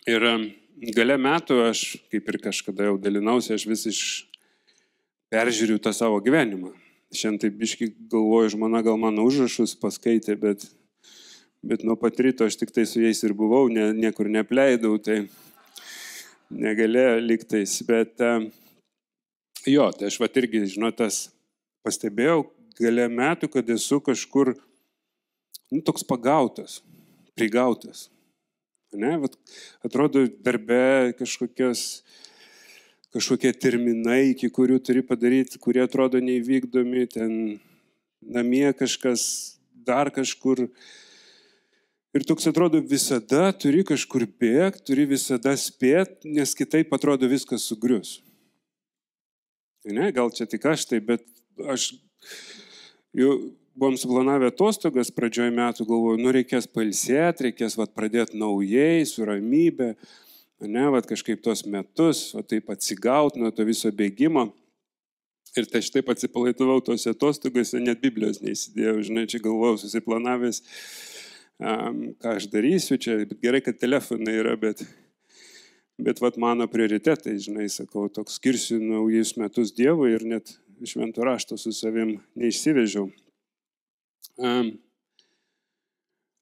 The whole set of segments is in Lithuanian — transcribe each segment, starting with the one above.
Ir gale metų aš, kaip ir kažkada jau dalinausi, aš vis peržiūriu tą savo gyvenimą. Šiandien taip biškai galvoju, žmona gal mano užrašus paskaitė, bet nuo pat ryto aš tik tai su jais ir buvau, niekur nepleidau, tai negalėjo liktais. Bet jo, tai aš irgi, žinotas, pastebėjau gale metų, kad esu kažkur toks pagautas, prigautas. Ne? Atrodo, darbe kažkokie terminai, iki kurių turi padaryti, kurie atrodo neįvykdomi, ten namie kažkas, dar kažkur. Ir toks atrodo, visada turi kažkur bėgti, turi visada spėti, nes kitaip atrodo viskas sugrius. Ne, gal čia tik aš tai, bet aš jau buvom suplanavę atostogas pradžioj metų, galvoju, reikės pailsėti, reikės pradėti naujai, su ramybė, kažkaip tos metus, taip atsigauti nuo to viso bėgimo. Ir tai aš taip atsipalaidavau tose atostogose, net Biblijos neįsidėjau, žinai, čia galvojau susiplanavęs, ką aš darysiu, čia gerai, kad telefonai yra, bet mano prioritetai, žinai, sakau, toks skirsiu naujus metus Dievui ir net švento rašto su savim neišsivežiau.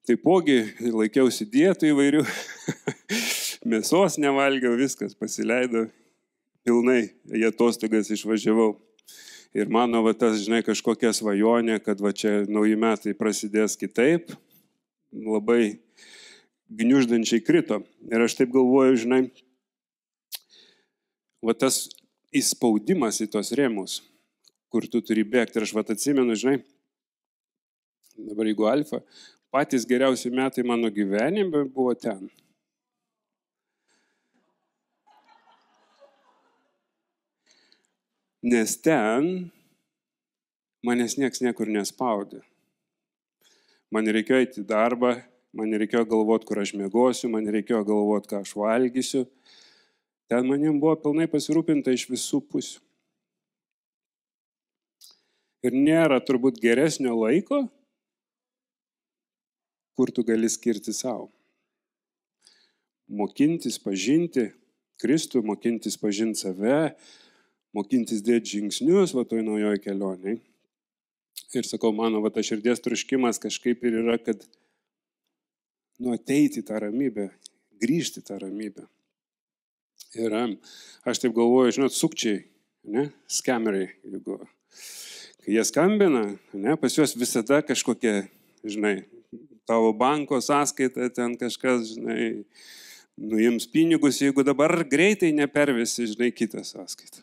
Taipogi laikiausi dietų įvairių, mėsos nevalgiau, viskas pasileido, pilnai į atostogas išvažiavau. Ir mano tas, žinai, kažkokia svajonė, kad čia nauji metai prasidės kitaip, labai gniuždančiai krito. Ir aš taip galvoju, žinai, tas įspaudimas į tos rėmus, kur tu turi bėgti. Ir aš atsimenu, žinai, dabar jeigu alfa, patys geriausi metai mano gyvenime buvo ten. Nes ten manęs nieks niekur nespaudė. Man reikėjo eiti į darbą, man reikėjo galvoti, kur aš miegosiu, man reikėjo galvoti, ką aš valgysiu. Ten manim buvo pilnai pasirūpinta iš visų pusių. Ir nėra turbūt geresnio laiko, kur tu gali skirti savo. Mokintis pažinti Kristų, mokintis pažinti save, mokintis dėti žingsnius toj naujoj kelioniai. Ir sakau, mano tas širdies troškimas kažkaip ir yra, kad ateiti tą ramybę, grįžti tą ramybę. Ir aš taip galvoju, žinot, sukčiai, skemeriai, kai jie skambina, pas juos visada kažkokie, žinai, tavo banko sąskaita, ten kažkas, žinai, nuims pinigus, jeigu dabar greitai nepervesi, žinai, kitą sąskaitą.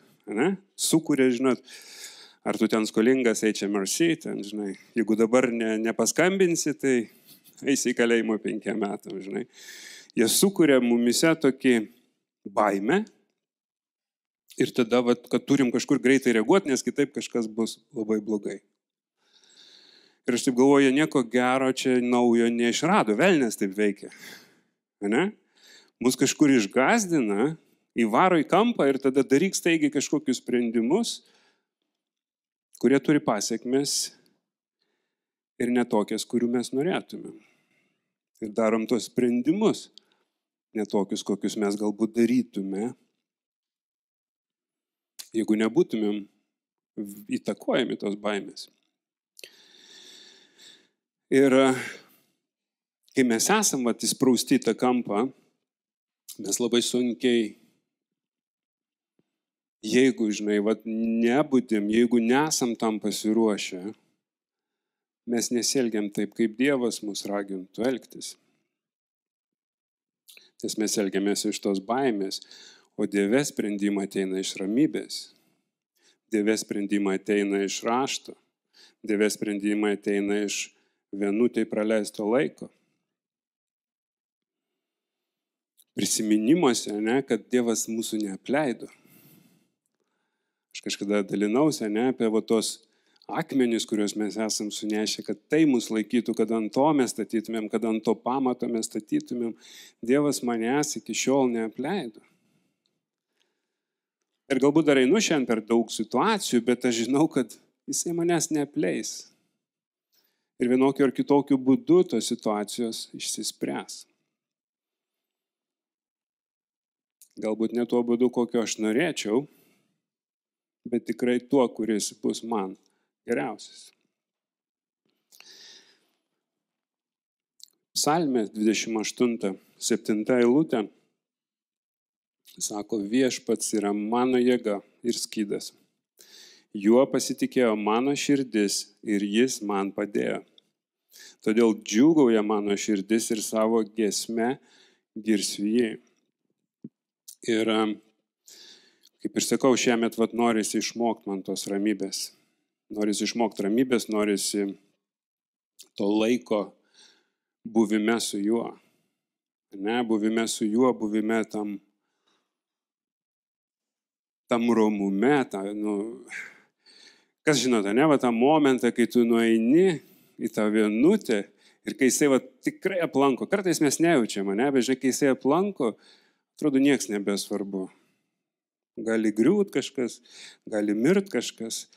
Sukuria, žinot, ar tu ten skolingas HMRC, ten, žinai, jeigu dabar nepaskambinsi, tai eisi į kalėjimą 5 metam, žinai. Jie sukuria mumise tokį baimę ir tada, kad turim kažkur greitai reaguoti, nes kitaip kažkas bus labai blogai. Ir aš taip galvoju, nieko gero čia naujo neišrado, velnias taip veikia. Mus kažkur išgazdina, įvaro į kampą ir tada daryk staigiai kažkokius sprendimus, kurie turi pasiekmes ir netokias, kurių mes norėtumėm. Ir darom tos sprendimus, netokius, kokius mes galbūt darytume, jeigu nebūtumėm įtakojami tos baimės. Ir kai mes esam įsprausti į tą kampą, mes labai sunkiai, jeigu, žinai, nebūtim, jeigu nesam tam pasiruošę, mes nesielgiam taip, kaip Dievas mus ragintų elgtis. Nes mes elgiamės iš tos baimės, o Dieve sprendimai ateina iš ramybės. Dieve sprendimai ateina iš rašto. Dieve sprendimai ateina iš vienutėj praleisto laiko. Prisiminimuose, kad Dievas mūsų neapleido. Aš kažkada dalinausi, apie tos akmenis, kuriuos mes esam sunešę, kad tai mus laikytų, kad ant to mes statytumėm, kad ant to pamato mes statytumėm. Dievas manęs iki šiol neapleido. Ir galbūt dar einu šiandien per daug situacijų, bet aš žinau, kad Jisai manęs neapleis. Ir vienokiu ar kitokiu būdu tos situacijos išsispręs. Galbūt ne tuo būdu, kokio aš norėčiau, bet tikrai tuo, kuris bus man geriausias. Psalmė 28:7 eilutė sako, viešpats yra mano jėga ir skydas. Juo pasitikėjo mano širdis ir jis man padėjo. Todėl džiūgauja mano širdis ir savo giesme girsiu jį. Ir kaip ir sakau, šiemet norisi išmokti man tos ramybės. Norisi išmokti ramybės, norisi to laiko buvime su juo. Ne, buvime su juo, buvime tam romume, kas žinote, ne, tą momentą, kai tu nueini į tą vienutę ir kai jisai tikrai aplanko, kartais mes nejaučiame, ne, bet žinai, kai jisai aplanko, atrodo, nieks nebesvarbu. Gali griūt kažkas, gali mirt kažkas,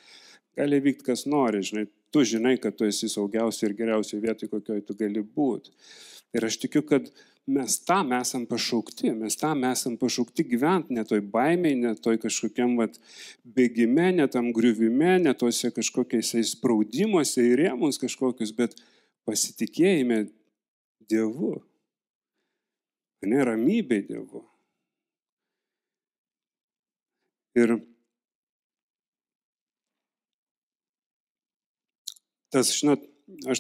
gali vykti kas nori, žinai, tu žinai, kad tu esi saugiausiai ir geriausiai vietoj, kokioj tu gali būti. Ir aš tikiu, kad mes tam esam pašaukti gyventi, ne toj baimiai, ne toj kažkokiam bėgime, ne tam griuvime, ne tose kažkokiais spraudimuose į rėmus kažkokius, bet pasitikėjime Dievu, ne ramybė Dievu. Ir tas, žinot, aš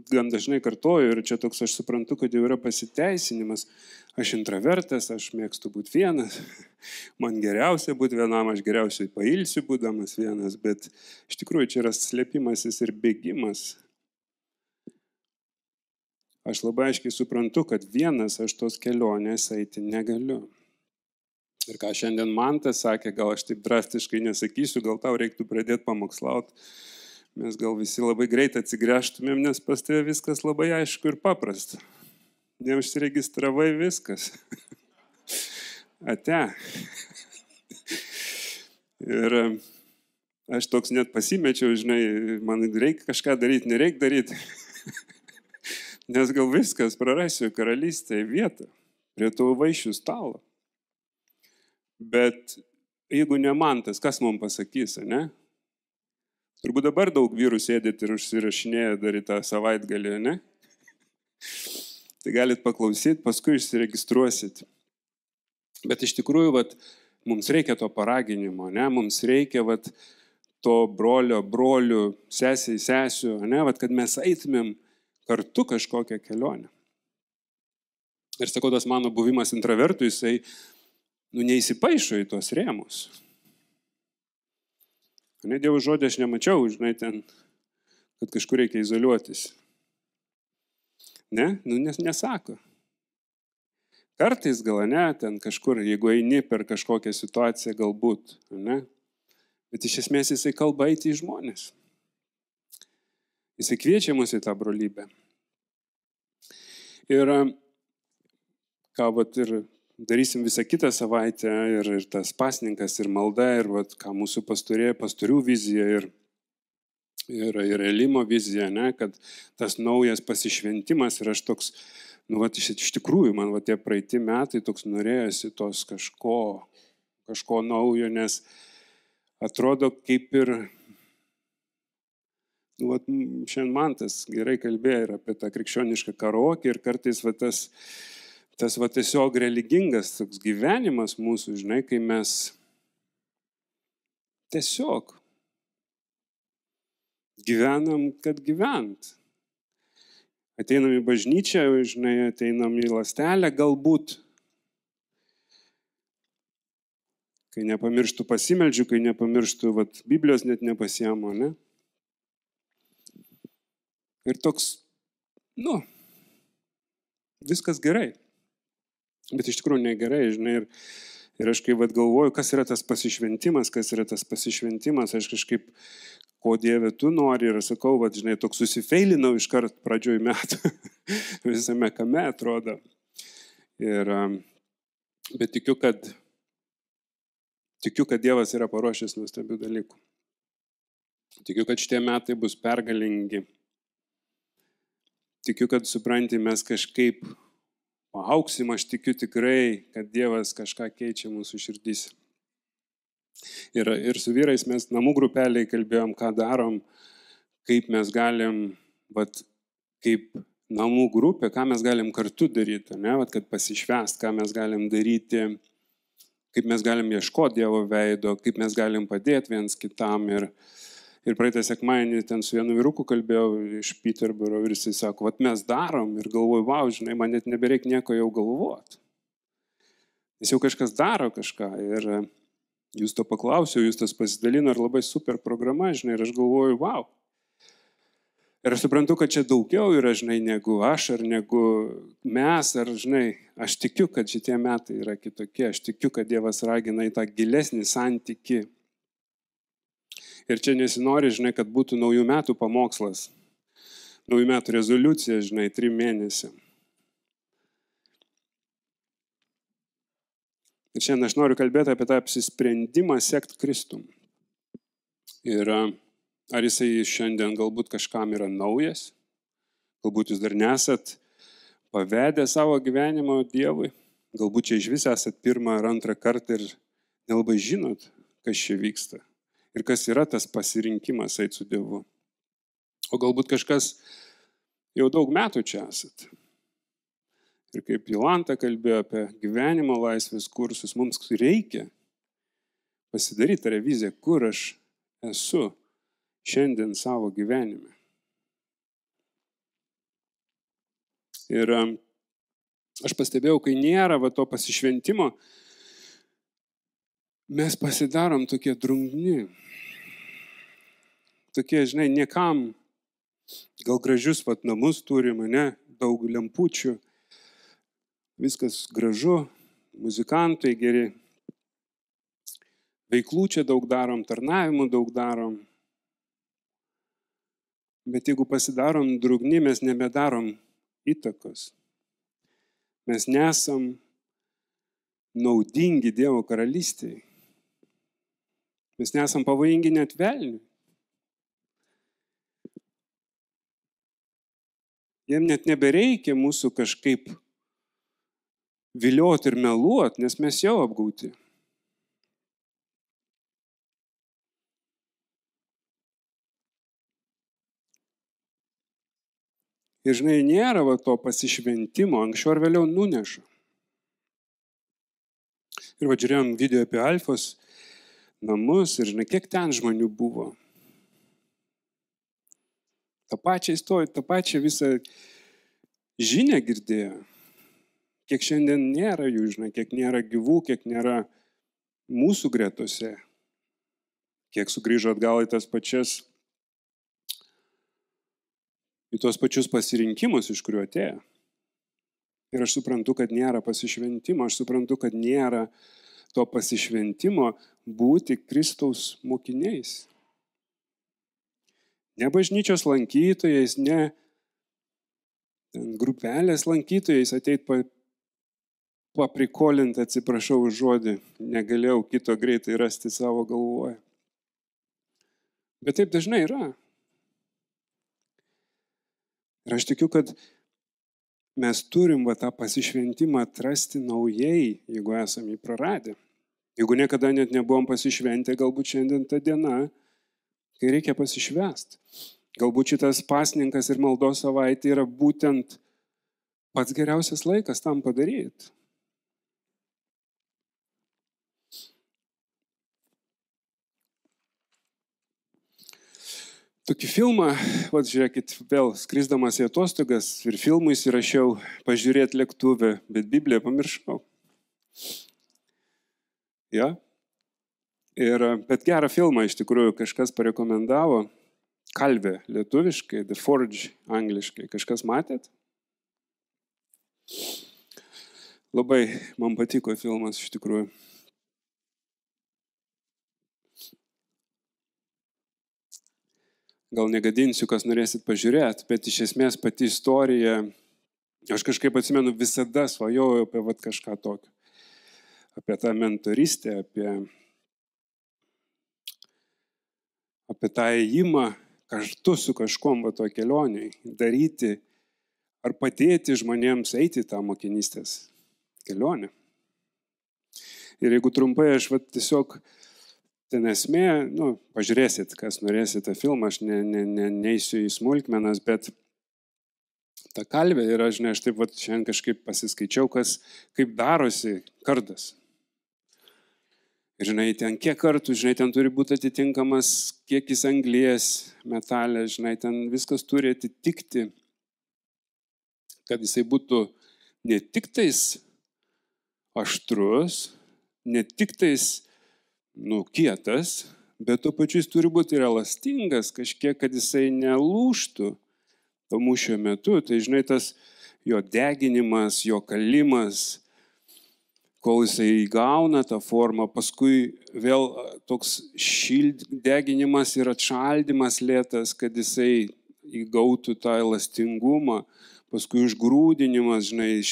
gan dažnai kartoju ir čia toks, aš suprantu, kad jau yra pasiteisinimas. Aš intravertas, aš mėgstu būti vienas, man geriausia būti vienam, aš geriausiai pailsiu būdamas vienas, bet iš tikrųjų čia yra slėpimasis ir bėgimas. Aš labai aiškiai suprantu, kad vienas aš tos kelionės eiti negaliu. Ir ką šiandien Mantas sakė, gal aš taip drastiškai nesakysiu, gal tau reiktų pradėti pamokslauti. Mes gal visi labai greit atsigręžtumėm, nes pas tave viskas labai aišku ir paprasta. Neužsiregistravai viskas. Ate. Ir aš toks net pasimečiau, žinai, man reikia kažką daryti, nereikia daryti. Nes gal viskas prarasiu karalystėje vietą, prie tavo vaišių stalo. Bet jeigu ne Mantas, kas mums pasakys, ne? Turbūt dabar daug vyrų sėdėt ir užsirašinėja dar į tą savaitgalį, ne? Tai galit paklausyti, paskui išsiregistruosit. Bet iš tikrųjų, mums reikia to paraginimo, ne? Mums reikia to brolių, sesių, ne? Kad mes eitumėm kartu kažkokią kelionę. Ir sakau, tas mano buvimas intravertų, jisai neįsipaišo į tos rėmus. Ne, Dievo žodį aš nemačiau, žinai, ten, kad kažkur reikia izoliuotis. Ne, nesako. Kartais gal, ne, ten kažkur, jeigu eini per kažkokią situaciją, galbūt, ne. Bet iš esmės jisai kalba eiti į žmonės. Jisai kviečia mus į tą brolybę. Ir ką ir darysim visą kitą savaitę ir tas pasninkas ir malda ir ką mūsų pastorių vizija ir Elimo vizija, ne, kad tas naujas pasišventimas ir aš toks, iš tikrųjų man tie praeiti metai toks norėjosi tos kažko naujo, nes atrodo kaip ir, šiandien Mantas gerai kalbėjo ir apie tą krikščionišką karaokę ir kartais tas tiesiog religingas toks gyvenimas mūsų, žinai, kai mes tiesiog gyvenam, kad gyvent. Ateinam į bažnyčią, žinai, ateinam į ląstelę, galbūt, kai nepamirštų pasimeldžiu, kai nepamirštų, Biblijos net nepasiemu, ne? Ir toks, viskas gerai. Bet iš tikrųjų negerai, žinai, ir aš kai galvoju, kas yra tas pasišventimas, aš kažkaip, ko Dieve tu nori, ir sakau, žinai, toks susifeilinau iškart pradžioj metų, visame kame atrodo. Bet tikiu, kad Dievas yra paruošęs nuostabių dalykų. Tikiu, kad šitie metai bus pergalingi. Tikiu, kad supranti, mes kažkaip auksim, aš tikiu tikrai, kad Dievas kažką keičia mūsų širdys. Ir su vyrais mes namų grupeliai kalbėjom, ką darom, kaip mes galim, kaip namų grupė, ką mes galim kartu daryti, ne? Kad pasišvęst, ką mes galim daryti, kaip mes galim ieškoti Dievo veido, kaip mes galim padėti viens kitam. Ir praeitą sekmadienį ten su vienu vyruku kalbėjau iš Peterboro ir jisai sako, mes darom ir galvoju, vau, žinai, man net nebereik nieko jau galvoti. Nes jau kažkas daro kažką ir jūs to paklausiau, jūs tas pasidalino ir labai super programa, žinai, ir aš galvoju, vau. Ir aš suprantu, kad čia daugiau yra, žinai, negu aš ar negu mes, ar, žinai, aš tikiu, kad šitie metai yra kitokie, aš tikiu, kad Dievas ragina į tą gilesnį santykį. Ir čia nesinori, žinai, kad būtų naujų metų pamokslas, naujų metų rezoliucija, žinai, 3 mėnesiam. Ir šiandien aš noriu kalbėti apie tą apsisprendimą sekti Kristum. Ir ar jisai šiandien galbūt kažkam yra naujas, galbūt jūs dar nesat pavedę savo gyvenimo Dievui, galbūt čia iš vis esat pirmą ar antrą kartą ir nelabai žinot, kas čia vyksta ir kas yra tas pasirinkimas eiti su Dievu. O galbūt kažkas jau daug metų čia esat. Ir kaip Jolanta kalbėjo apie gyvenimo laisvės kursus, mums reikia pasidaryti reviziją, kur aš esu šiandien savo gyvenime. Ir aš pastebėjau, kai nėra to pasišventimo, mes pasidarom tokie drungni. Tokie, žinai, niekam, gal gražius namus turim, ne, daug lempučių, viskas gražu, muzikantai geri, veiklų čia daug darom, tarnavimų daug darom. Bet jeigu pasidarom drungni, mes nebedarom įtakos. Mes nesam naudingi Dievo karalystėje. Mes nesam pavojingi net velniui. Jiem net nebereikia mūsų kažkaip vilioti ir meluoti, nes mes jau apgauti. Ir žinai, nėra to pasišventimo, anksčiau ar vėliau nuneša. Ir žiūrėjom video apie Alfos namus ir žinai, kiek ten žmonių buvo. Ta pačia istorija, ta pačia visą žinią girdėjo. Kiek šiandien nėra jų, žinai, kiek nėra gyvų, kiek nėra mūsų gretose. Kiek sugrįžo atgal į tuos pačius pasirinkimus, iš kuriuo atėjo. Ir aš suprantu, kad nėra pasišventimo, aš suprantu, kad nėra to pasišventimo būti Kristaus mokiniais. Ne bažnyčios lankytojais, ne grupelės lankytojais ateit paprikolinti, atsiprašau už žodį, negalėjau kito greitai rasti savo galvoje. Bet taip dažnai yra. Ir aš tikiu, kad mes turim tą pasišventimą atrasti naujai, jeigu esame jį praradę. Jeigu niekada net nebuvom pasišventę, galbūt šiandien ta diena, kai reikia pasišvęsti. Galbūt šitas pasninkas ir maldos savaitė yra būtent pats geriausias laikas tam padaryti. Tokį filmą, žiūrėkit, vėl skrisdamas į atostogas ir filmų įsirašiau pažiūrėti lėktuvę, bet Bibliją pamiršau. Ja? Bet gerą filmą iš tikrųjų kažkas parekomendavo. Kalvė lietuviškai, The Forge angliškai. Kažkas matėt? Labai man patiko filmas iš tikrųjų. Gal negadinsiu, kas norėsit pažiūrėti, bet iš esmės pati istorija, aš kažkaip atsimenu, visada svajojau apie kažką tokio. Apie tą mentorystę, apie tą ėjimą kartu su kažkom to kelioniai, daryti ar padėti žmonėms eiti tą mokinystės kelionę. Ir jeigu trumpai, aš tiesiog ten esmė, pažiūrėsit, kas norėsit tą filmą, aš neisiu į smulkmenas, bet ta kalvė yra, žinai, aš taip šiandien kažkaip pasiskaičiau, kaip darosi kardas. Ir žinai, ten kiek kartų, žinai, ten turi būti atitinkamas kiekis anglies, metalė, žinai, ten viskas turi atitikti, kad jisai būtų ne tik tais aštrus, ne tik tais, kietas, bet tuo pačiu jis turi būti ir elastingas kažkiek, kad jisai nelūžtų to mūšio metu. Tai žinai, tas jo deginimas, jo kalimas, kol jisai įgauna tą formą, paskui vėl toks deginimas ir atšaldymas lėtas, kad jisai įgautų tą elastingumą, paskui užgrūdinimas, žinai,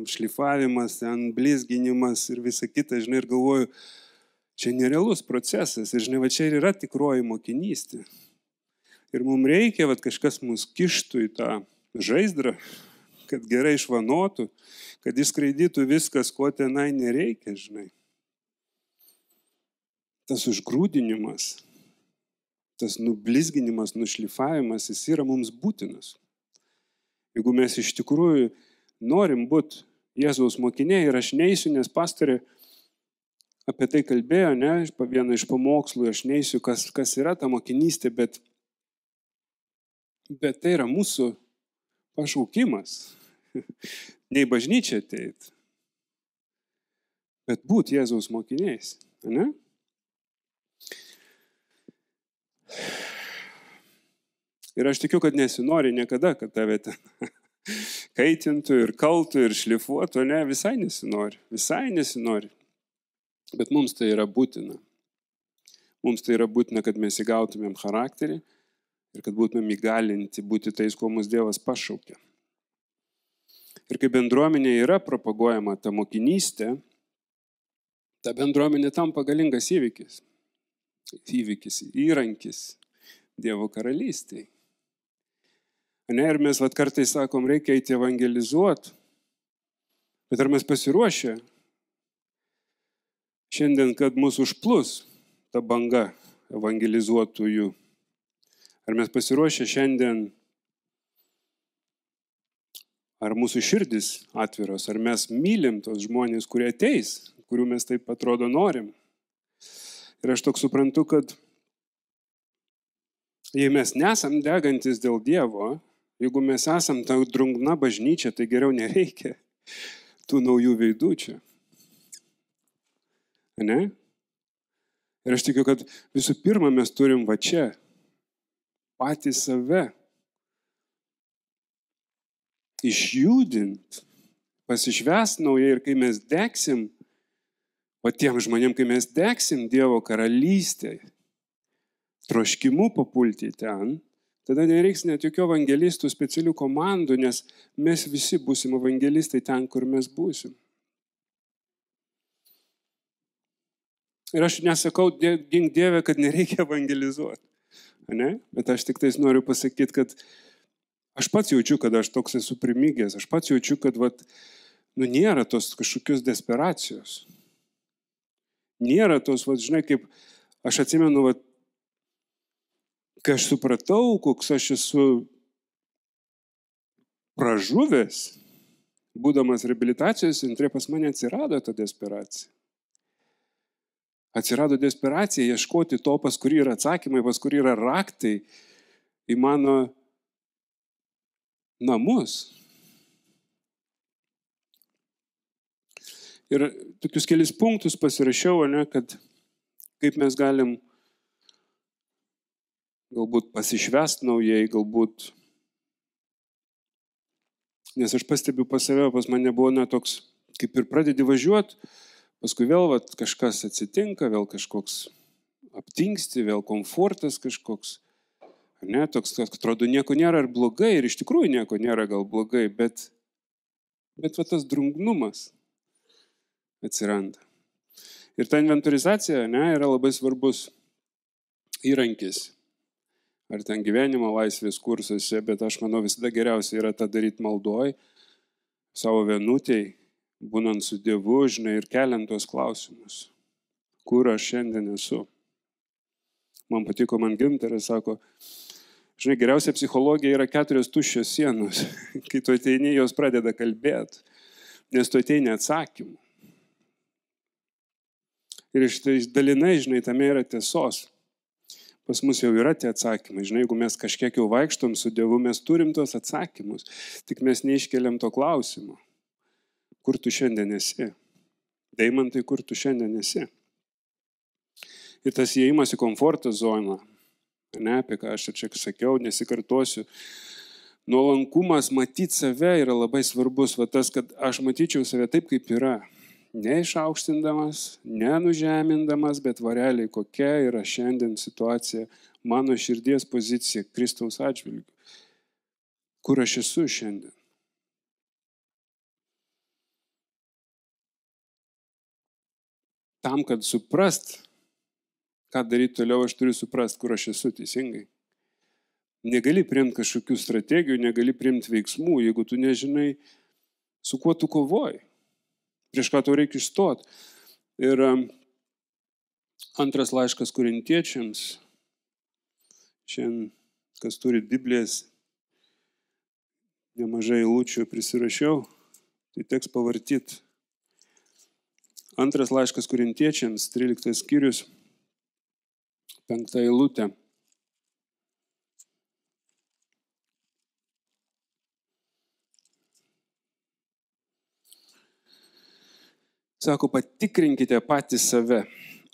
šlifavimas, ten blizginimas ir visa kita, žinai, ir galvoju, čia nerealus procesas ir, žinai, čia ir yra tikroji mokinystė. Ir mums reikia, kažkas mus kištų į tą žaizdrą, kad gerai išvanotų, kad išskraidytų viskas, ko tenai nereikia, žinai. Tas užgrūdinimas, tas nublizginimas, nušlifavimas, jis yra mums būtinas. Jeigu mes iš tikrųjų norim būti Jėzaus mokiniai, ir aš neisiu, nes pastorė apie tai kalbėjo, ne, vieną iš pamokslų, aš neisiu, kas yra ta mokinystė, bet tai yra mūsų pašaukimas. Ne į bažnyčią ateit, bet būti Jėzaus mokiniais, ne? Ir aš tikiu, kad nesinori niekada, kad tave ten kaitintų ir kaltų ir šlifuotų, ne, visai nesinori. Bet mums tai yra būtina. Mums tai yra būtina, kad mes įgautumėm charakterį ir kad būtumėm įgalinti būti tais, kuo mus Dievas pašaukė. Ir kai bendruomenė yra propaguojama ta mokinystė, ta bendruomenė tampa galingas įvykis, įrankis Dievo karalystėje. Ne, ir mes kartais sakom, reikia eiti evangelizuoti, bet ar mes pasiruošę šiandien, kad mūsų užplus ta banga evangelizuotųjų? Ar mes pasiruošę šiandien, ar mūsų širdis atviros, ar mes mylim tos žmonės, kurie ateis, kurių mes taip atrodo norim? Ir aš toks suprantu, kad jei mes nesam degantis dėl Dievo, jeigu mes esam ta drungna bažnyčia, tai geriau nereikia tų naujų veidų čia. Ne? Ir aš tikiu, kad visų pirma mes turim čia patys save išjudinti, pasišvęsti naujai, ir kai mes degsim, tiem žmonėm, kai mes degsim Dievo karalystėje, troškimu papulti ten, tada nereiks net jokių evangelistų, specialių komandų, nes mes visi būsim evangelistai ten, kur mes būsim. Ir aš nesakau, gink Dieve, kad nereikia evangelizuoti. Ne? Bet aš tik tais noriu pasakyti, kad aš pats jaučiu, kad aš toks esu primygęs. Aš pats jaučiu, kad nėra tos kažkokios desperacijos. Nėra tos, žinai, kaip aš atsimenu, kai aš supratau, koks aš esu pražuvęs, būdamas reabilitacijos centre, pas mane atsirado ta desperacija. Atsirado desperacija ieškoti to, pas kurį yra atsakymai, pas kurį yra raktai į mano namus. Ir tokius kelis punktus pasirašiau, ne, kad kaip mes galim galbūt pasišvęsti naujai, galbūt. Nes aš pastebiu pas save, pas mane buvo toks, kaip ir pradedi važiuoti, paskui vėl kažkas atsitinka, vėl kažkoks aptingsti, vėl komfortas kažkoks. Ne, toks, atrodo, nieko nėra ir blogai, ir iš tikrųjų nieko nėra gal blogai, bet tas drungnumas atsiranda. Ir ta inventorizacija, ne, yra labai svarbus įrankis ar ten gyvenimo laisvės kursuose, bet aš manau visada geriausia yra tą daryti maldoj, savo vienutėj, būnant su Dievu, žinai, ir keliant tuos klausimus. Kur aš šiandien esu? Man patiko, man Gintaras sako, žinai, geriausia psichologija yra 4 tuščios sienos. Kai tu ateini, jos pradeda kalbėti, nes tu ateini atsakymų. Ir dalinai, žinai, tame yra tiesos. Pas mus jau yra tie atsakymai. Žinai, jeigu mes kažkiek jau vaikštom su Dievu, mes turim tos atsakymus. Tik mes neiškeliam to klausimo. Kur tu šiandien esi? Deimantai, kur tu šiandien esi? Ir tas įėjimas į komforto zoną, ne, apie ką aš čia sakiau, nesikartosiu. Nuolankumas matyti save yra labai svarbus. Va tas, kad aš matyčiau save taip, kaip yra. Neišaukštindamas, nenužemindamas, bet vareliai, kokia yra šiandien situacija, mano širdies pozicija Kristaus atžvilgiu. Kur aš esu šiandien? Tam, kad suprast, ką daryti toliau, aš turiu suprast, kur aš esu teisingai. Negali priimti kažkokių strategijų, negali priimti veiksmų, jeigu tu nežinai, su kuo tu kovoji. Prieš ką tau reikia išstoti. Ir antras laiškas Korintiečiams. Šiandien, kas turi Biblijas, nemažai eilučių prisirašiau, tai teks pavartyti. Antras laiškas Korintiečiams, 13 skyrius, 5 eilutė. Sako, patikrinkite patys save,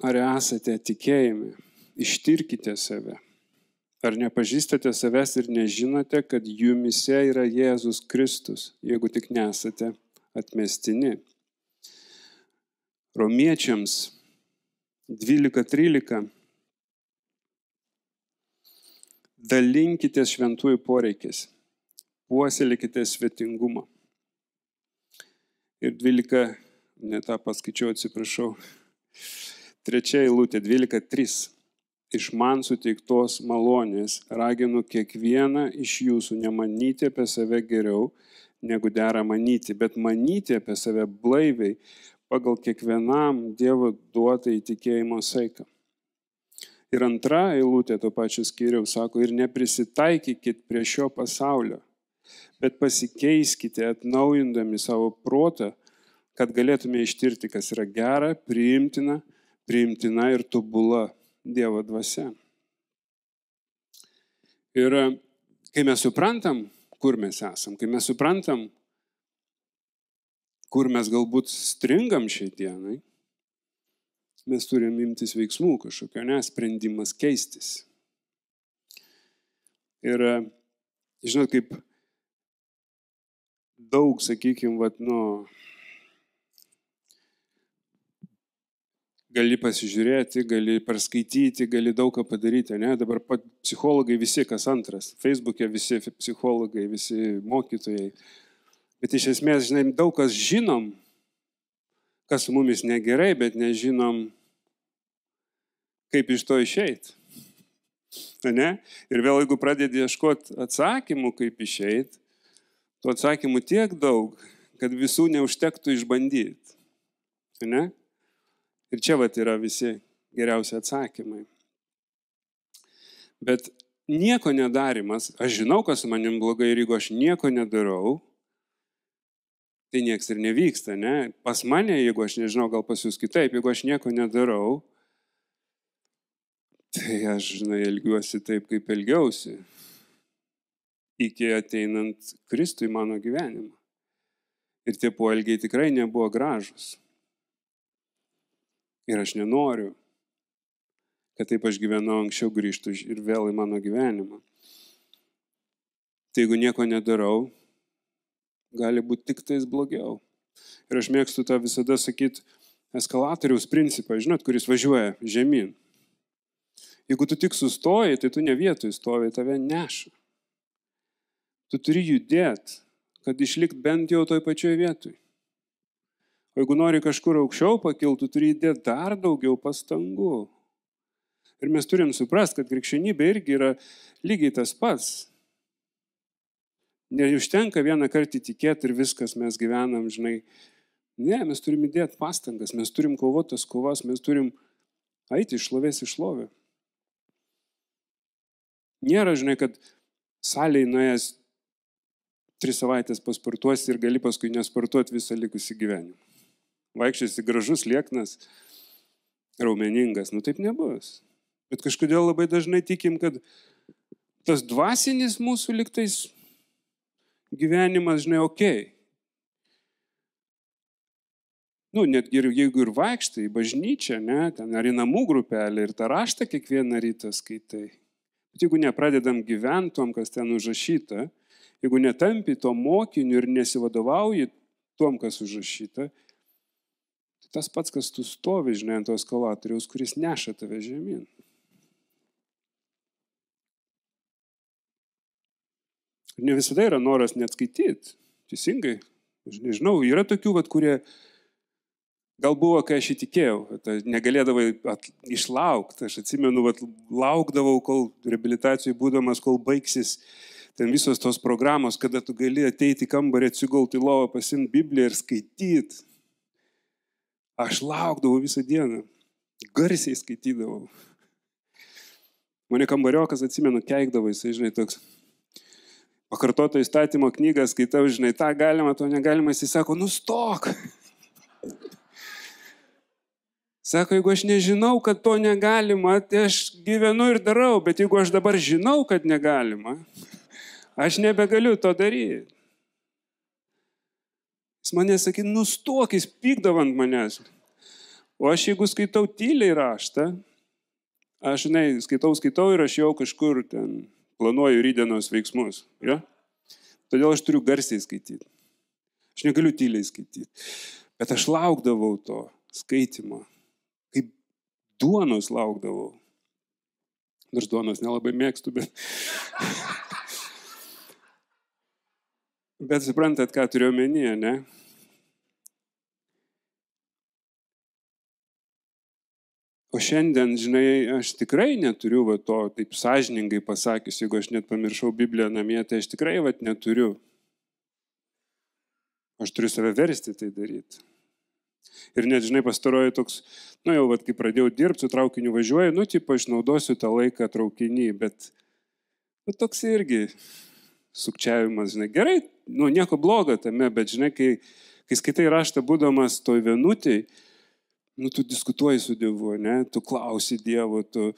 ar esate tikėjime, ištirkite save. Ar nepažįstate savęs ir nežinote, kad jumise yra Jėzus Kristus, jeigu tik nesate atmestini. Romiečiams 12:13. Dalinkite šventųjų poreikis, puoselėkite svetingumą. Ir 12, ne tą paskaičiau, atsiprašau. 3 eilutė, 12:3. Iš man suteiktos malonės raginu kiekvieną iš jūsų nemanyti apie save geriau, negu dera manyti, bet manyti apie save blaiviai pagal kiekvienam Dievo duotą įtikėjimo saiką. Ir 2 eilutė to pačio skyriaus sako, ir neprisitaikykit prie šio pasaulio, bet pasikeiskite atnaujindami savo protą, kad galėtume ištirti, kas yra gera, priimtina ir tobula Dievo dvasia. Ir kai mes suprantam, kur mes esam, kai mes suprantam, kur mes galbūt stringam šiai dienai, mes turim imtis veiksmų kažkokio, sprendimas keistis. Ir žinot, kaip daug, sakykime, gali pasižiūrėti, gali perskaityti, gali daug ką padaryti, ne? Dabar psichologai visi, kas antras, Facebook'e visi psichologai, visi mokytojai. Bet iš esmės, žinai, daug kas žinom, kas su mumis negerai, bet nežinom, kaip iš to išeit. Ne? Ir vėl, jeigu pradedi ieškoti atsakymų, kaip išeit, tų atsakymų tiek daug, kad visų neužtektų išbandyti. Ne? Ir čia yra visi geriausi atsakymai. Bet nieko nedarimas, aš žinau, kas su manim blogai, ir jeigu aš nieko nedarau, tai nieks ir nevyksta, ne? Pas mane, jeigu aš nežinau, gal pas jūs kitaip, jeigu aš nieko nedarau, tai aš, žinai, elgiuosi taip, kaip elgiausi, iki ateinant Kristui mano gyvenimą. Ir tie poelgiai tikrai nebuvo gražus. Ir aš nenoriu, kad taip aš gyvenau anksčiau grįžtų ir vėl į mano gyvenimą. Tai jeigu nieko nedarau, gali būti tik tais blogiau. Ir aš mėgstu tą visada sakyti eskalatoriaus principą, žinot, kuris važiuoja žemyn. Jeigu tu tik sustoji, tai tu ne vietoj stovi, tave neša. Tu turi judėti, kad išlikt bent jau toj pačioj vietoj. O jeigu nori kažkur aukščiau pakilti, tu turi įdėti dar daugiau pastangų. Ir mes turim suprasti, kad krikščionybė irgi yra lygiai tas pats. Neužtenka vieną kartą tikėti ir viskas, mes gyvenam, žinai. Ne, mes turim įdėti pastangas, mes turim kovoti tas kovas, mes turim eiti iš šlovės į šlovę. Nėra, žinai, kad salėje nuėjęs 3 savaitės pasportuosi ir gali paskui nesportuoti visą likusį gyvenimą. Vaikščiasi gražus, lieknas, raumeningas. Nu taip nebus. Bet kažkodėl labai dažnai tikim, kad tas dvasinis mūsų liktais gyvenimas, žinai, okei. Nu, netgi jeigu ir vaikštai į bažnyčią, ne, ten ar į namų grupelę ir tą raštą kiekvieną rytą skaitai. Bet jeigu nepradedam gyventi tom, kas ten užrašyta, jeigu netampi to mokiniu ir nesivadovauji tom, kas užrašyta, tai tas pats, kas tu stovi, žinai, ant to eskalatoriaus, kuris neša tave žemyn. Ir ne visada yra noras net skaityti. Teisingai. Aš nežinau, yra tokių, kurie gal buvo, kai aš įtikėjau, negalėdavai išlaukti. Aš atsimenu, laukdavau, kol reabilitacijai būdamas, kol baigsis ten visos tos programos, kada tu gali ateiti į kambarį, atsigulti į lovą, pasimti Bibliją ir skaityti. Aš laukdavau visą dieną. Garsiai skaitydavau. Mane kambariokas, atsimenu, keikdavo, jisai, žinai, toks pakartoto įstatymo knygą skaitau, žinai, tą galima, to negalima, jisai sako, nustok. Sako, jeigu aš nežinau, kad to negalima, tai aš gyvenu ir darau, bet jeigu aš dabar žinau, kad negalima, aš nebegaliu to daryti. Jis mane sakė, nustok, jis pykdavo ant manęs. O aš jeigu skaitau tyliai raštą, aš, žinai, skaitau ir aš jau kažkur ten planuoju rydienos veiksmus. Ja? Todėl aš turiu garsiai skaityti. Aš negaliu tyliai skaityti. Bet aš laukdavau to skaitimo. Kaip duonos laukdavau. Nors duonos nelabai mėgstu, bet... Bet suprantat, ką turiu omenyje, ne? O šiandien, žinai, aš tikrai neturiu to, taip sąžiningai pasakius, jeigu aš net pamiršau Bibliją namie, tai aš tikrai neturiu. Aš turiu save versti tai daryti. Ir net, žinai, pastaroju toks, jau, kai pradėjau dirbti, su traukiniu važiuoju, tipo, išnaudosiu tą laiką traukinį, bet toks irgi sukčiavimas, žinai, gerai, nieko blogo tame, bet, žinai, kai skaitai raštą būdamas toj vienutėj, tu diskutuoji su Dievu, ne? Tu klausi Dievo, tie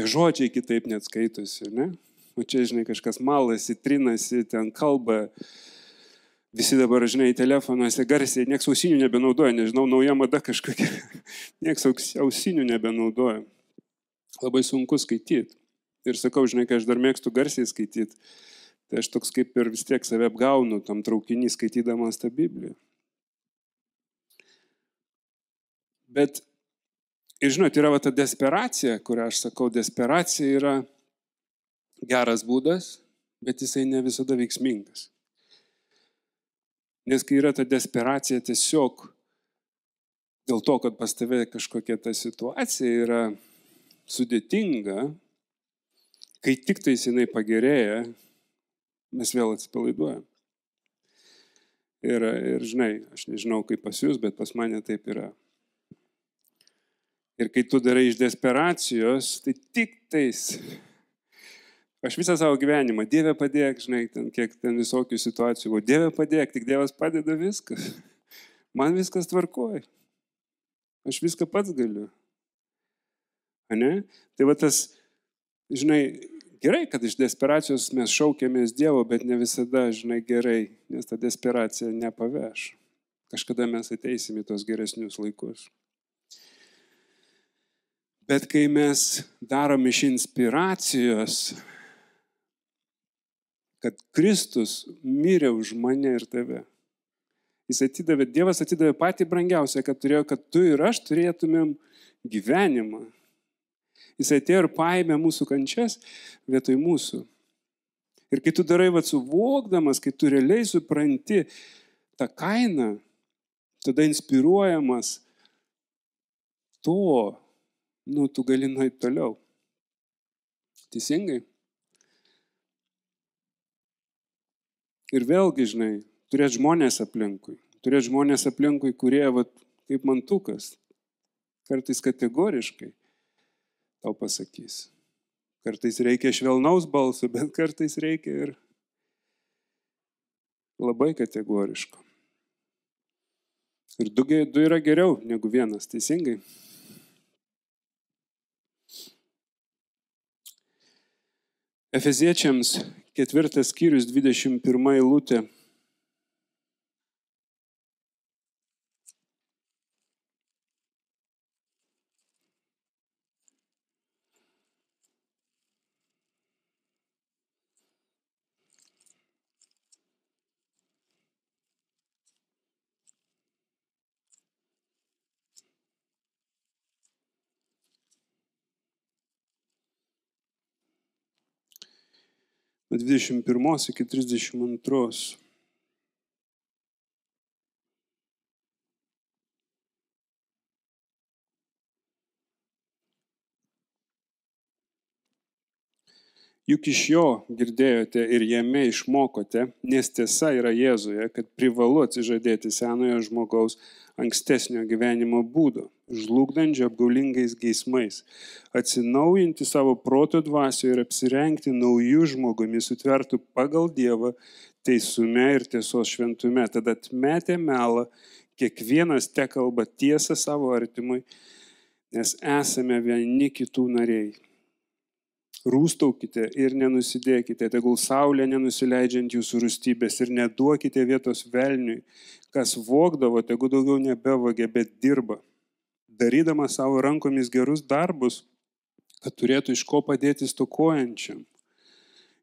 žodžiai kitaip net skaitosi, ne? O čia, žinai, kažkas malasi, trinasi, ten kalba, visi dabar, žinai, telefonuose garsiai, nieks ausinių nebenaudoja, nežinau, nauja mada kažkokia, nieks ausinių nebenaudoja. Labai sunku skaityti. Ir sakau, žinai, kai aš dar mėgstu garsiai skaityti, tai aš toks kaip ir vis tiek save apgaunu tam traukinį skaitydamas tą Bibliją. Bet, ir žinot, yra ta desperacija, kurią aš sakau, desperacija yra geras būdas, bet jisai ne visada veiksmingas. Nes kai yra ta desperacija tiesiog dėl to, kad pas tave kažkokia ta situacija yra sudėtinga, kai tik tai jinai pagerėja, mes vėl atsipalaiduojam. Ir žinai, aš nežinau kaip pas jūs, bet pas mane taip yra. Ir kai tu darai iš desperacijos, tai tik tais. Aš visą savo gyvenimą, Dieve padėk, žinai, kiek ten visokių situacijų, o Dieve padėk, tik Dievas padeda viskas. Man viskas tvarkoja. Aš viską pats galiu. Ane? Tai tas, žinai, gerai, kad iš desperacijos mes šaukiamės Dievo, bet ne visada, žinai, gerai, nes ta desperacija nepaveš. Kažkada mes ateisim į tos geresnius laikus. Bet kai mes darom iš inspiracijos, kad Kristus mirė už mane ir tave. Dievas atidavė patį brangiausią, kad turėjo, kad tu ir aš turėtumėm gyvenimą. Jis atėjo ir paėmė mūsų kančias vietoj mūsų. Ir kai tu darai suvokdamas, kai tu realiai supranti tą kainą, tada inspiruojamas to, tu gali nueiti toliau. Teisingai? Ir vėlgi, turėti žmonės aplinkui. Turėti žmonės aplinkui, kurie, kaip mantukas, kartais kategoriškai tau pasakys. Kartais reikia švelnaus balso, bet kartais reikia ir labai kategoriško. Ir du yra geriau negu vienas, teisingai? Efeziečiams 4 skyrius 21 eilutė. Nuo 21 iki 32. Juk iš jo girdėjote ir jame išmokote, nes tiesa yra Jėzuje, kad privalu atsižadėti senojo žmogaus ankstesnio gyvenimo būdo, žlugdančio apgaulingais geismais, atsinaujinti savo proto dvasioje ir apsirengti naujų žmogumi sutvertų pagal Dievą teisume ir tiesos šventume. Tada atmetę melą, kiekvienas tekalba tiesą savo artimui, nes esame vieni kitų nariai. Rūstaukite ir nenusidėkite, tegul saulė nenusileidžiant jūsų rūstybės ir neduokite vietos velniui, kas vogdavo, tegul daugiau nebevagė, bet dirba, darydama savo rankomis gerus darbus, kad turėtų iš ko padėti stokojančiam.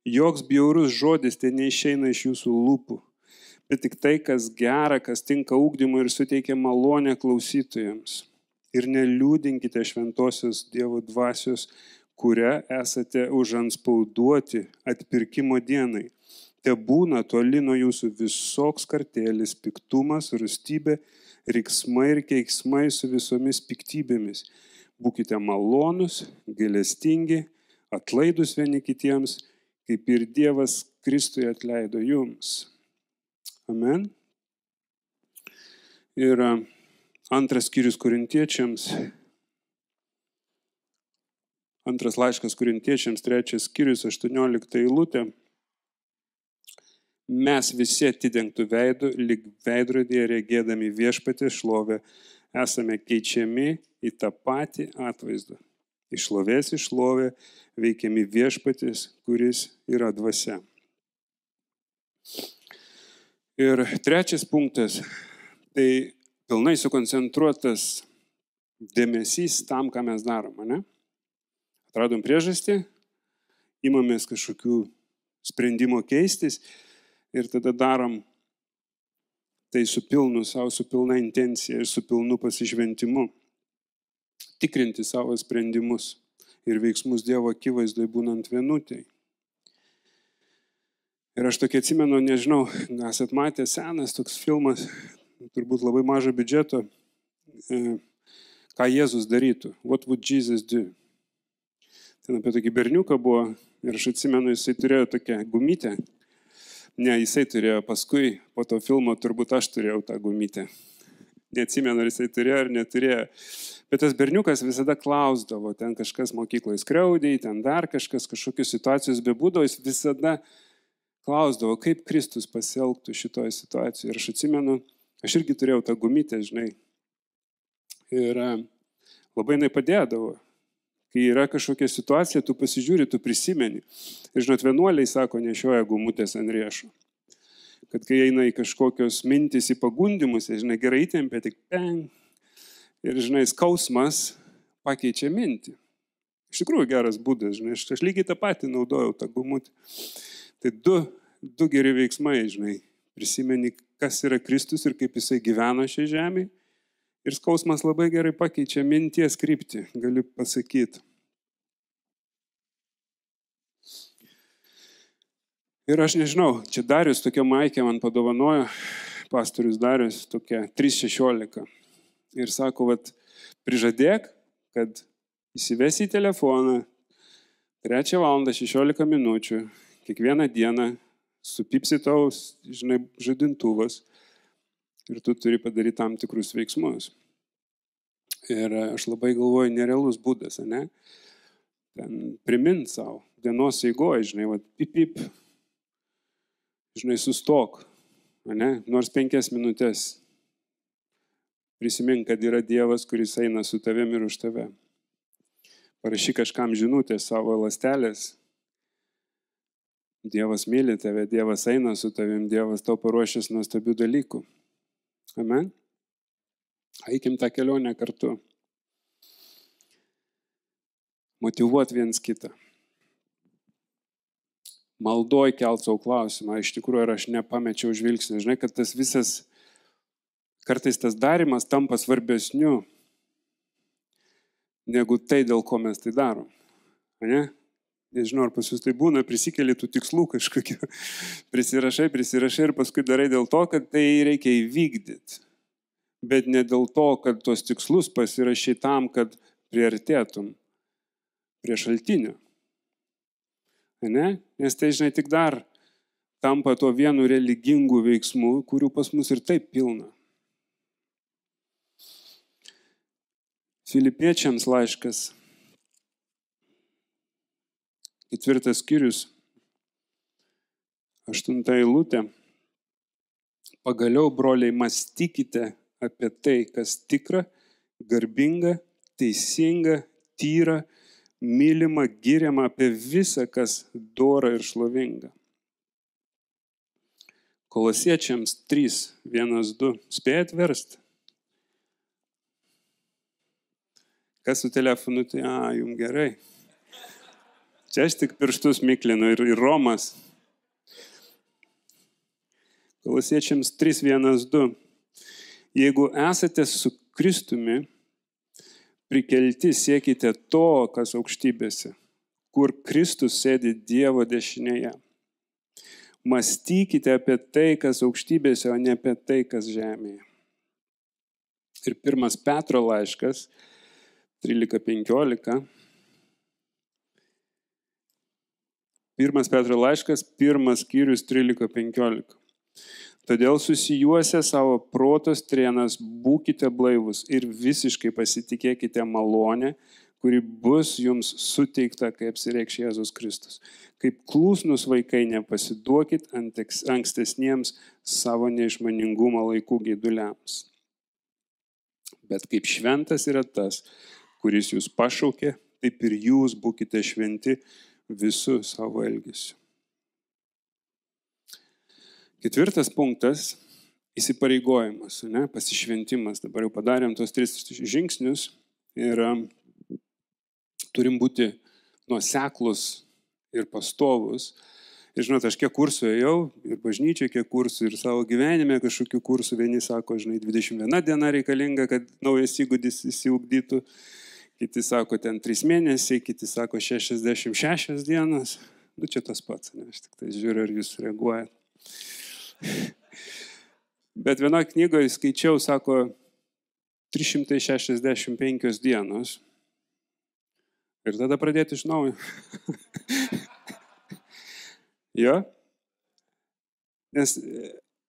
Joks bjaurus žodis tai neišeina iš jūsų lūpų, bet tik tai, kas gera, kas tinka ugdymui ir suteikia malonę klausytojams. Ir neliūdinkite šventosios Dievo dvasios, kuria esate užantspauduoti atpirkimo dienai. Te būna toli nuo jūsų visoks kartėlis, piktumas, rūstybė, riksmai ir keiksmai su visomis piktybėmis. Būkite malonūs, gailestingi, atlaidūs vieni kitiems, kaip ir Dievas Kristuje atleido jums. Amen. Ir 2 skyrius Korintiečiams. 2 laiškas Korintiečiams, 3 skyrius, 18 eilutė. Mes visi atidengtų veidų, lyg veidrodyje regėdami Viešpaties šlovę, esame keičiami į tą patį atvaizdą. Iš šlovės į šlovę veikiami Viešpatis, kuris yra dvasia. Ir 3 punktas, tai pilnai sukoncentruotas dėmesys tam, ką mes darom, ne? Atradom priežastį, imamės kažkokių sprendimų keistis ir tada darom tai su pilna intencija ir su pilnu pasišventimu. Tikrinti savo sprendimus ir veiksmus Dievo akivaizdoje būnant vienutėj. Ir aš tokį atsimenu, nežinau, esat matę senas toks filmas, turbūt labai mažo biudžeto, ką Jėzus darytų. What would Jesus do? Ten apie tokį berniuką buvo ir aš atsimenu, jisai turėjo tokią gumytę. Ne, jisai turėjo paskui, po to filmo turbūt aš turėjau tą gumytę. Neatsimenu, ar jisai turėjo ar neturėjo. Bet tas berniukas visada klausdavo, ten kažkas mokykloje skriaudė, ten dar kažkokios situacijos bebūdavo, jis visada klausdavo, kaip Kristus pasielgtų šitoje situacijoje. Ir aš atsimenu, aš irgi turėjau tą gumytę, žinai. Ir labai jinai padėdavo. Kai yra kažkokia situacija, tu pasižiūri, tu prisimeni. Ir žinot, vienuoliai sako, nešioja gumutės ant riešo. Kad kai eina į kažkokios mintis, į pagundimus, žinai, gerai įtempia, tik peng. Ir, žinai, skausmas pakeičia mintį. Iš tikrųjų geras būdas, žinai, aš lygiai tą patį naudojau tą gumutę. Tai du geri veiksmai, žinai, prisimeni, kas yra Kristus ir kaip jisai gyveno šią žemę. Ir skausmas labai gerai pakeičia minties kryptį, galiu pasakyti. Ir aš nežinau, čia Darius tokia maikė man padovanojo, pastorius Darius tokia 3.16. Ir sako, prižadėk, kad Įsivesi į telefoną 3 valandą 16 minučių, kiekvieną dieną supipsi tau, žinai, žadintuvas ir tu turi padaryti tam tikrus veiksmus. Ir aš labai galvoju, nerealus būdas, ne? Ten primint savo dienos eigoje, žinai, pip, žinai, sustok, ne? Nors 5 minutės. Prisimink, kad yra Dievas, kuris eina su tavimi ir už tave. Parašyk kažkam žinutę savo ląstelės. Dievas myli tave, Dievas eina su tavim, Dievas tau paruošęs nuostabių dalykų. Amen. Eikim tą kelionę kartu. Motyvuot viens kitą. Maldoj kelt savo klausimą, iš tikrųjų, ar aš nepamečiau žvilgsnį. Žinai, kad tas visas, kartais tas darimas tampa svarbesniu negu tai, dėl ko mes tai darom. Ne? Nežinau, ar pas jūs tai būna, prisikeli tų tikslų kažkokių. Prisirašai ir paskui darai dėl to, kad tai reikia įvykdyti. Bet ne dėl to, kad tos tikslus pasirašai tam, kad priartėtum prie šaltinio. Ne? Nes tai, žinai, tik dar tampa to vienu religingų veiksmų, kurių pas mus ir taip pilna. Filipiečiams laiškas, 4 skyrius, 8 eilutė. Pagaliau, broliai, mąstykite apie tai, kas tikra, garbinga, teisinga, tyra, mylima, giriama, apie visą, kas dora ir šlovinga. Kolosiečiams 3, 1, 2. Spėjat versti? Kas su telefonu, tai jums gerai. Čia aš tik pirštus miklinu ir Romas. Kolosiečiams 3, 1, 2. Jeigu esate su Kristumi, prikelti siekite to, kas aukštybėse, kur Kristus sėdi Dievo dešinėje. Mąstykite apie tai, kas aukštybėse, o ne apie tai, kas žemėje. Ir 1 Petro laiškas, 13-15. 1 Petro laiškas, 1 skyrius 13-15. Todėl susijuosę savo protos trėnas būkite blaivus ir visiškai pasitikėkite malonę, kuri bus jums suteikta, kai apsireikš Jėzus Kristus. Kaip klusnus vaikai nepasiduokit ankstesniems savo neišmaningumo laikų geiduliams. Bet kaip šventas yra tas, kuris jūs pašaukė, taip ir jūs būkite šventi visų savo elgesiu. 4 punktas – įsipareigojimas, ne? Pasišventimas. Dabar jau padarėm tos 3 žingsnius ir turim būti nuoseklus ir pastovus. Ir žinot, aš kiek kursų ėjau, ir bažnyčiai kiek kursų, ir savo gyvenime kažkokių kursų. Vieni sako, žinai, 21 diena reikalinga, kad naujas įgūdis įsiugdytų. Kiti sako, ten 3 mėnesiai, kiti sako 66 dienos. Nu, čia tas pats, ne? Aš tik tai žiūriu, ar jūs reaguojate. Bet vienoje knygoje skaičiau, sako, 365 dienos. Ir tada pradėti iš naujo. Jo? Nes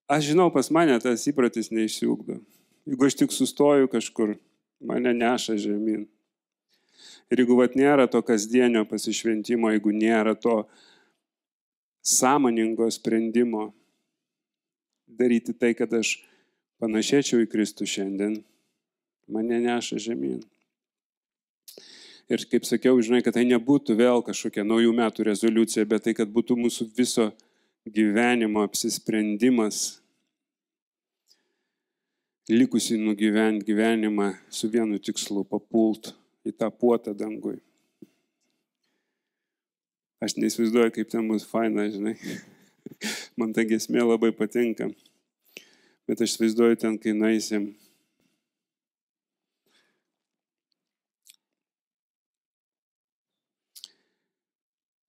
aš žinau, pas mane tas įpratis neišsiugdo. Jeigu aš tik sustoju kažkur, mane neša žemyn. Ir jeigu nėra to kasdienio pasišventimo, jeigu nėra to sąmoningo sprendimo daryti tai, kad aš panašėčiau į Kristų šiandien, mane neša žemyn. Ir kaip sakiau, žinai, kad tai nebūtų vėl kažkokia naujų metų rezoliucija, bet tai, kad būtų mūsų viso gyvenimo apsisprendimas likusi nugyventi gyvenimą su vienu tikslu – papult į tą puotą dangui. Aš neįsivaizduoju, kaip ten bus faina, žinai. Man ta giesmė labai patinka. Bet aš įsivaizduoju ten, kai nueisim.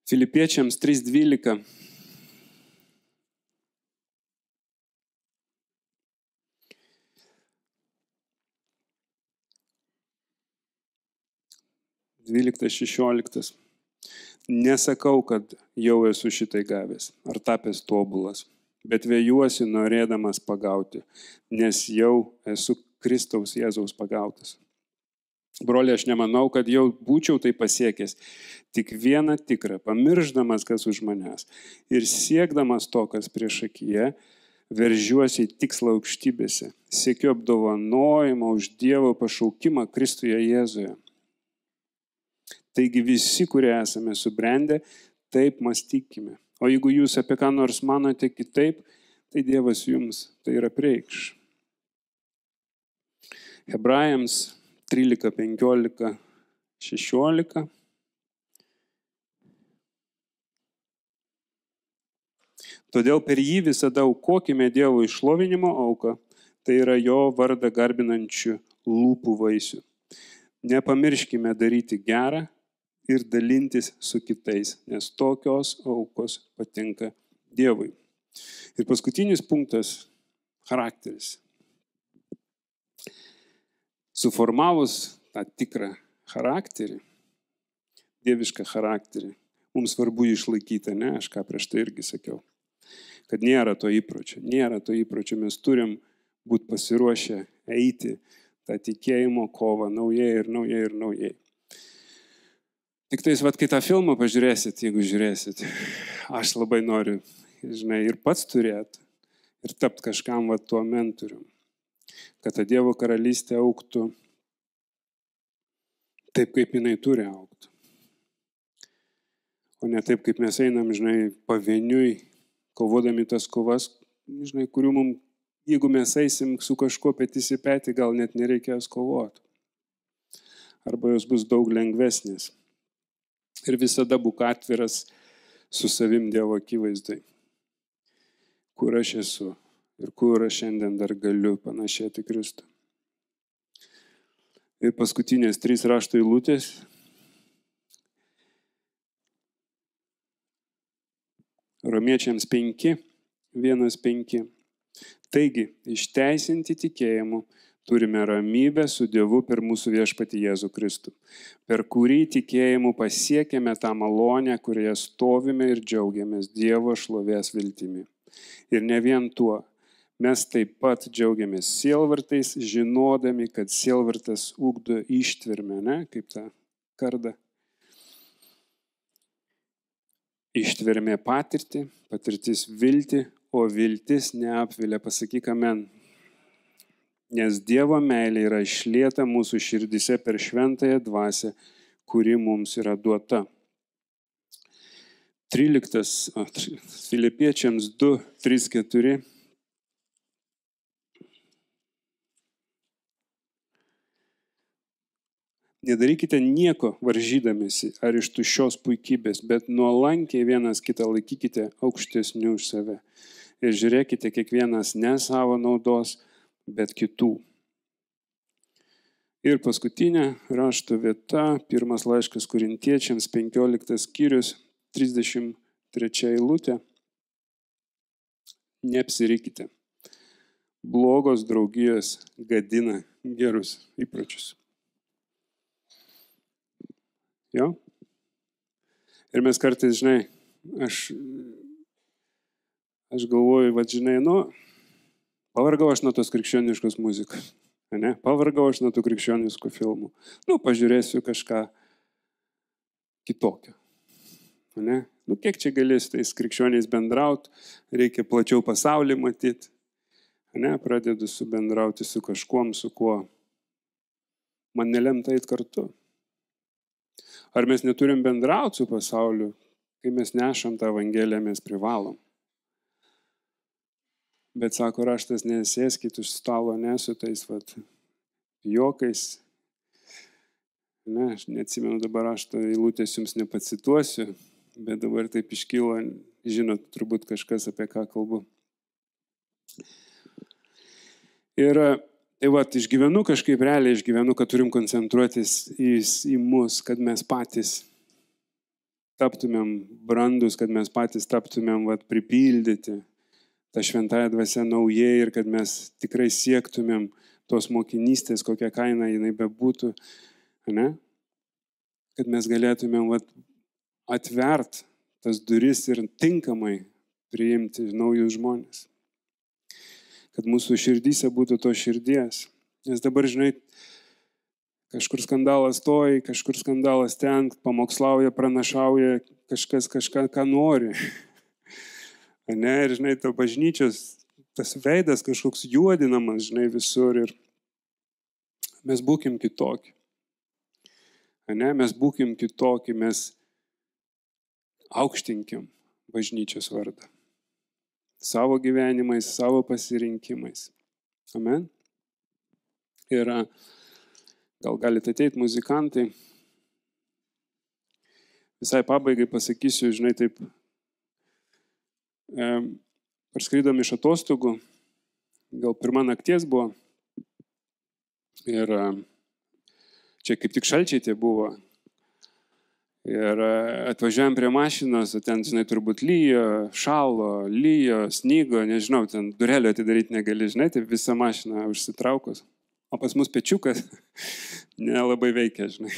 Filipiečiams 3:12. 12-16. Nesakau, kad jau esu šitai gavęs ar tapęs tobulas, bet vėjuosi norėdamas pagauti, nes jau esu Kristaus Jėzaus pagautas. Broliai, aš nemanau, kad jau būčiau tai pasiekęs, tik vieną tikrą, pamiršdamas, kas už manęs ir siekdamas to, kas priešakyje, veržiuosi į tikslą aukštybėse, siekiu apdovanojimo už Dievo pašaukimą Kristuje Jėzuje. Taigi visi, kurie esame subrendę, taip mąstykime. O jeigu jūs apie ką nors manote kitaip, tai Dievas jums tai yra preikš. Hebrajams 13, 15, 16. Todėl per jį visada aukokime Dievo išlovinimo auką, tai yra jo vardą garbinančių lūpų vaisių. Nepamirškime daryti gerą ir dalintis su kitais, nes tokios aukos patinka Dievui. Ir paskutinis punktas – charakteris. Suformavus tą tikrą charakterį, dievišką charakterį, mums svarbu išlaikyti, ne, aš ką prieš tai irgi sakiau, kad nėra to įpročio, mes turim būti pasiruošę eiti tą tikėjimo kovą naujai. Tik tais, kai tą filmą pažiūrėsit, jeigu žiūrėsit, aš labai noriu, ir pats turėti, ir tapti kažkam tuo mentorium, kad ta Dievo karalystė augtų taip, kaip jinai turi augti. O ne taip, kaip mes einam, pavieniui, kovodami tas kovas, kurių mums, jeigu mes eisim su kažkuo petys į petį, gal net nereikės kovoti. Arba jos bus daug lengvesnės. Ir visada būk atviras su savim Dievo akivaizdai. Kur aš esu ir kur aš šiandien dar galiu panašėti Kristų. Ir paskutinės 3 rašto eilutės. Romiečiams 5, 1:5. Taigi, išteisinti tikėjimu, turime ramybę su Dievu per mūsų viešpatį Jėzų Kristų, per kurį tikėjimu pasiekėme tą malonę, kurioje stovime ir džiaugiamės Dievo šlovės viltimi. Ir ne vien tuo, mes taip pat džiaugiamės sielvartais, žinodami, kad sielvartas ugdo ištvermę, ne, kaip tą kardą. Ištvermė patirtį, patirtis viltį, o viltis neapvilia, pasakyk amen. Nes Dievo meilė yra išlieta mūsų širdise per šventąją dvasią, kuri mums yra duota. 13. Filipiečiams 2, 3, 4. Nedarykite nieko varžydamėsi ar iš tuščios puikybės, bet nuolankiai vienas kitą laikykite aukštesniu už save. Ir žiūrėkite kiekvienas ne savo naudos, bet kitų. Ir paskutinė rašto vieta, 1 laiškas Korintiečiams, 15 skyrius, 33 eilutė. Neapsirikite. Blogos draugijos gadina gerus įpročius. Jo? Ir mes kartais, aš galvoju, pavargau aš nuo tos krikščioniškos muzikos, ne? Pavargau aš nuo tų krikščioniškų filmų. Pažiūrėsiu kažką kitokio. Ne? Kiek čia galėsiu tais krikščioniais bendrauti, reikia plačiau pasaulį matyti. Ne? Pradedu bendrauti su kažkuom, su kuo man nelemta eit kartu. Ar mes neturim bendrauti su pasauliu, kai mes nešam tą evangeliją, mes privalom. Bet sako raštas, nesėskit už stalo, ne su tais juokais. Ne, aš neatsimenu dabar rašto eilutės, jums nepacituosiu, bet dabar taip iškylo, žinot, turbūt kažkas apie ką kalbu. Ir išgyvenu kažkaip realiai, kad turim koncentruotis į mus, kad mes patys taptumėm brandus, kad mes patys taptumėm pripildyti tą šventąją dvasią naujai ir kad mes tikrai siektumėm tos mokinystės, kokia kaina jinai bebūtų. Ne? kad mes galėtumėm atvert tas duris ir tinkamai priimti naujus žmonės. Kad mūsų širdyse būtų to širdies. Nes dabar, žinai, kažkur skandalas toj, kažkur skandalas ten, pamokslauja, pranašauja, kažkas kažką, ką nori. Ne, ir, žinai, to bažnyčios, tas veidas kažkoks juodinamas, žinai, visur. Ir mes būkim kitokie. Ne, mes būkim kitokie, mes aukštinkim bažnyčios vardą. Savo gyvenimais, savo pasirinkimais. Amen. Ir gal galite ateiti muzikantai. Visai pabaigai pasakysiu, žinai, taip, parskridom iš atostogų, gal pirma nakties buvo. Ir čia kaip tik šalčiai tie buvo. Ir atvažiuojam prie mašinos, ten, žinai, turbūt lyjo, šalo, lyjo, snygo, nežinau, ten durelio atidaryti negali, žinai, tai visa mašina užsitraukus. O pas mus pečiukas nelabai veikia, žinai.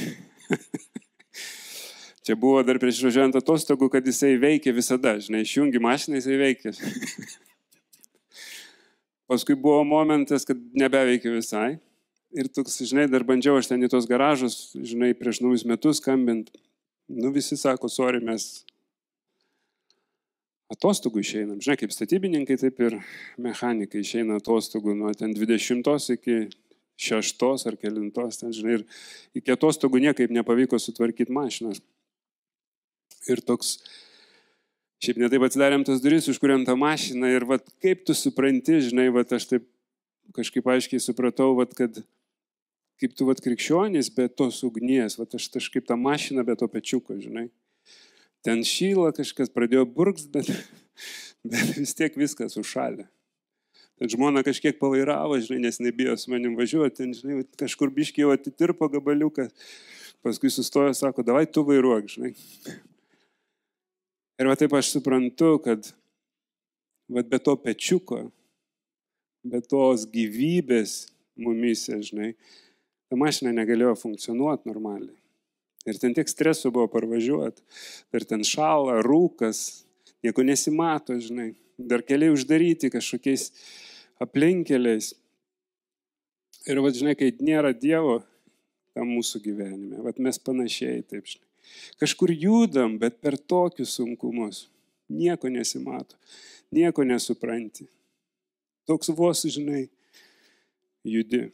Čia buvo dar prieš važiuojant atostogų, kad jisai veikia visada, žinai, išjungi mašiną, jisai veikia. Paskui buvo momentas, kad nebeveikia visai. Ir toks, žinai, dar bandžiau aš ten į tos garažus, žinai, prieš naujus metus skambint. Nu, visi sako, sorry, mes atostogų išeinam. Žinai, kaip statybininkai, taip ir mechanikai išeina atostogų nuo ten 20 iki 6 ar 9, ten, žinai, ir iki atostogų niekaip nepavyko sutvarkyti mašinas. Ir toks, šiaip netaip atsidarėm tas duris, užkuriam tą mašiną ir kaip tu supranti, žinai, aš taip kažkaip aiškiai supratau, kad kaip tu krikščionys be tos ugnies, aš kažkaip tą mašiną be to pečiuko, žinai. Ten šyla kažkas pradėjo burgst, bet vis tiek viskas užšalė. Ten žmona kažkiek pavairavo, žinai, nes nebijo su manim važiuoti, ten, žinai, kažkur biškiai jau atitirpo gabaliuką, paskui sustojo, sako, davai tu vairuok, žinai. Ir taip aš suprantu, kad be to pečiuko, be tos gyvybės mumise, žinai, ta mašina negalėjo funkcionuoti normaliai. Ir ten tiek streso buvo parvažiuoti. Ir ten šala, rūkas, nieko nesimato, žinai. Dar keliai uždaryti kažkokiais aplinkeliais. Ir, žinai, kai nėra Dievo tam mūsų gyvenime, mes panašiai, taip, žinai. Kažkur judam, bet per tokius sunkumus. Nieko nesimato, nieko nesupranti. Toks vos, žinai, judi.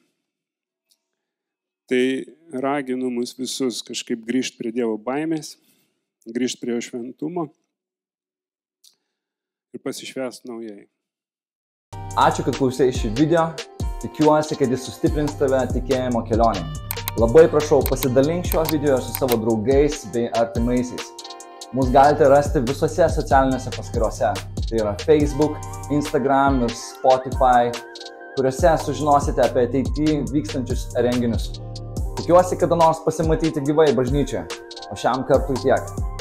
Tai raginu mus visus kažkaip grįžti prie Dievo baimės, grįžti prie jo šventumo ir pasišvęsti naujai. Ačiū, kad klausei šį video. Tikiuosi, kad jis sustiprins tave tikėjimo kelionė. Labai prašau, pasidalink šiuo video su savo draugais bei artimaisiais. Mus galite rasti visose socialinėse paskyrose. Tai yra Facebook, Instagram ir Spotify, kuriuose sužinosite apie ateityje vykstančius renginius. Tikiuosi kada nors pasimatyti gyvai bažnyčioje, o šiam kartui tiek.